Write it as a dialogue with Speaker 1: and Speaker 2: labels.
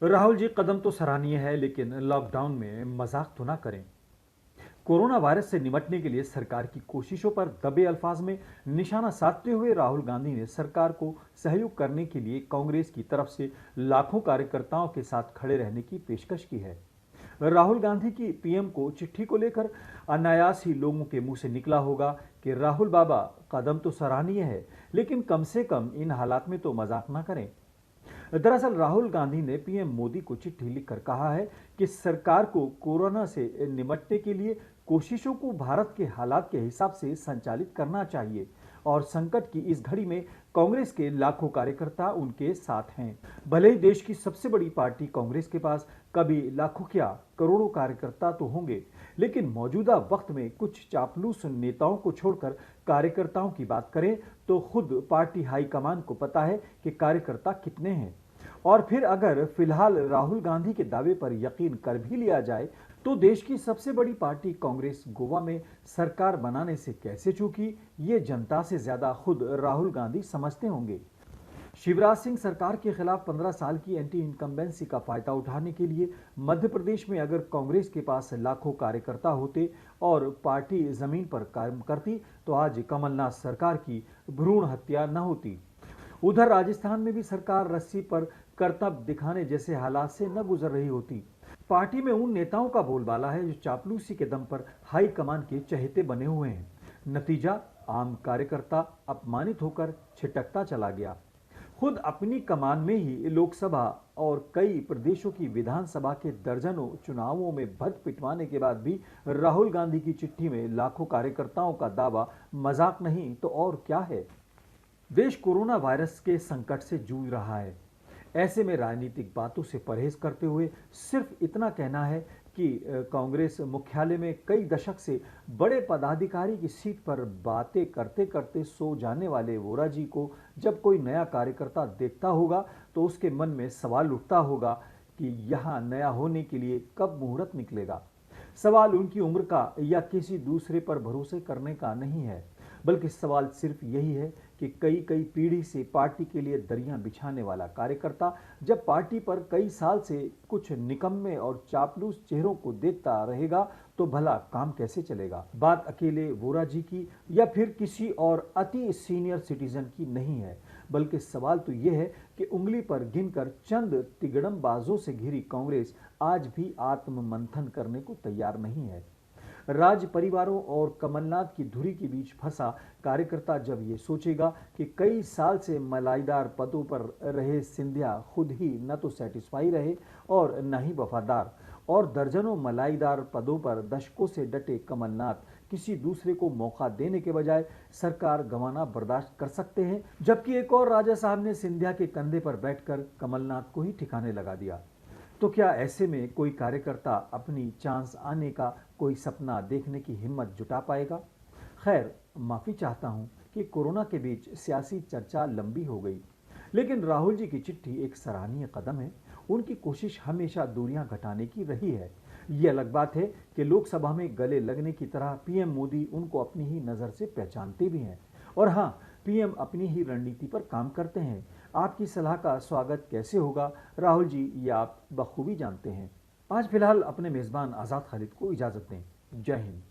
Speaker 1: राहुल जी, कदम तो सराहनीय है, लेकिन लॉकडाउन में मजाक तो ना करें। कोरोना वायरस से निपटने के लिए सरकार की कोशिशों पर दबे अल्फाज में निशाना साधते हुए राहुल गांधी ने सरकार को सहयोग करने के लिए कांग्रेस की तरफ से लाखों कार्यकर्ताओं के साथ खड़े रहने की पेशकश की है। राहुल गांधी की पीएम को चिट्ठी को लेकर अनायास ही लोगों के मुंह से निकला होगा कि राहुल बाबा, कदम तो सराहनीय है, लेकिन कम से कम इन हालात में तो मजाक ना करें। दरअसल राहुल गांधी ने पीएम मोदी को चिट्ठी लिखकर कहा है कि सरकार को कोरोना से निपटने के लिए कोशिशों को भारत के हालात के हिसाब से संचालित करना चाहिए और संकट की इस घड़ी में कांग्रेस के लाखों कार्यकर्ता उनके साथ हैं। भले ही देश की सबसे बड़ी पार्टी कांग्रेस के पास कभी लाखों क्या करोड़ों कार्यकर्ता तो होंगे, लेकिन मौजूदा वक्त में कुछ चापलूस नेताओं को छोड़कर कार्यकर्ताओं की बात करें तो खुद पार्टी हाईकमान को पता है कि कार्यकर्ता कितने हैं। और फिर अगर फिलहाल राहुल गांधी के दावे पर यकीन कर भी लिया जाए तो देश की सबसे बड़ी पार्टी कांग्रेस गोवा में सरकार बनाने से कैसे चूकी, ये जनता से ज्यादा खुद राहुल गांधी समझते होंगे। शिवराज सिंह सरकार के खिलाफ 15 साल की एंटी इनकम्बेंसी का फायदा उठाने के लिए मध्य प्रदेश में अगर कांग्रेस के पास लाखों कार्यकर्ता होते और पार्टी जमीन पर काम करती तो आज कमलनाथ सरकार की भ्रूण हत्या न होती। उधर राजस्थान में भी सरकार रस्सी पर करतब दिखाने जैसे हालात से न गुजर रही होती। पार्टी में उन नेताओं का बोलबाला है जो चापलूसी के दम पर हाई कमान के चहेते बने हुए हैं। नतीजा, आम कार्यकर्ता अपमानित होकर छिटकता चला गया। खुद अपनी कमान में ही लोकसभा और कई प्रदेशों की विधानसभा के दर्जनों चुनावों में भद पिटवाने के बाद भी राहुल गांधी की चिट्ठी में लाखों कार्यकर्ताओं का दावा मजाक नहीं तो और क्या है। देश कोरोना वायरस के संकट से जूझ रहा है। ऐसे में राजनीतिक बातों से परहेज करते हुए सिर्फ इतना कहना है कि कांग्रेस मुख्यालय में कई दशक से बड़े पदाधिकारी की सीट पर बातें करते करते सो जाने वाले वोरा जी को जब कोई नया कार्यकर्ता देखता होगा तो उसके मन में सवाल उठता होगा कि यहाँ नया होने के लिए कब मुहूर्त निकलेगा। सवाल उनकी उम्र का या किसी दूसरे पर भरोसे करने का नहीं है, बल्कि सवाल सिर्फ यही है कि कई कई पीढ़ी से पार्टी के लिए दरियां बिछाने वाला कार्यकर्ता जब पार्टी पर कई साल से कुछ निकम्मे और चापलूस चेहरों को देखता रहेगा तो भला काम कैसे चलेगा। बात अकेले वोरा जी की या फिर किसी और अति सीनियर सिटीजन की नहीं है, बल्कि सवाल तो यह है कि उंगली पर गिनकर चंद तिगड़मबाजों से घिरी कांग्रेस आज भी आत्ममंथन करने को तैयार नहीं है। राज परिवारों और कमलनाथ की धुरी के बीच फंसा कार्यकर्ता जब ये सोचेगा कि कई साल से मलाईदार पदों पर रहे सिंधिया खुद ही न तो सेटिस्फाई रहे और न ही वफादार, और दर्जनों मलाईदार पदों पर दशकों से डटे कमलनाथ किसी दूसरे को मौका देने के बजाय सरकार गंवाना बर्दाश्त कर सकते हैं, जबकि एक और राजा साहब ने सिंधिया के कंधे पर बैठकर कमलनाथ को ही ठिकाने लगा दिया। तो क्या ऐसे में कोई कार्यकर्ता अपनी चांस आने का कोई सपना देखने की हिम्मत जुटा पाएगा? खैर, माफ़ी चाहता हूं कि कोरोना के बीच सियासी चर्चा लंबी हो गई, लेकिन राहुल जी की चिट्ठी एक सराहनीय कदम है। उनकी कोशिश हमेशा दूरियां घटाने की रही है। ये अलग बात है कि लोकसभा में गले लगने की तरह पीएम मोदी उनको अपनी ही नज़र से पहचानते भी हैं। और हाँ, पीएम अपनी ही रणनीति पर काम करते हैं। आपकी सलाह का स्वागत कैसे होगा राहुल जी, ये आप बखूबी जानते हैं। आज फिलहाल अपने मेज़बान आज़ाद खालिद को इजाज़त दें। जय हिंद।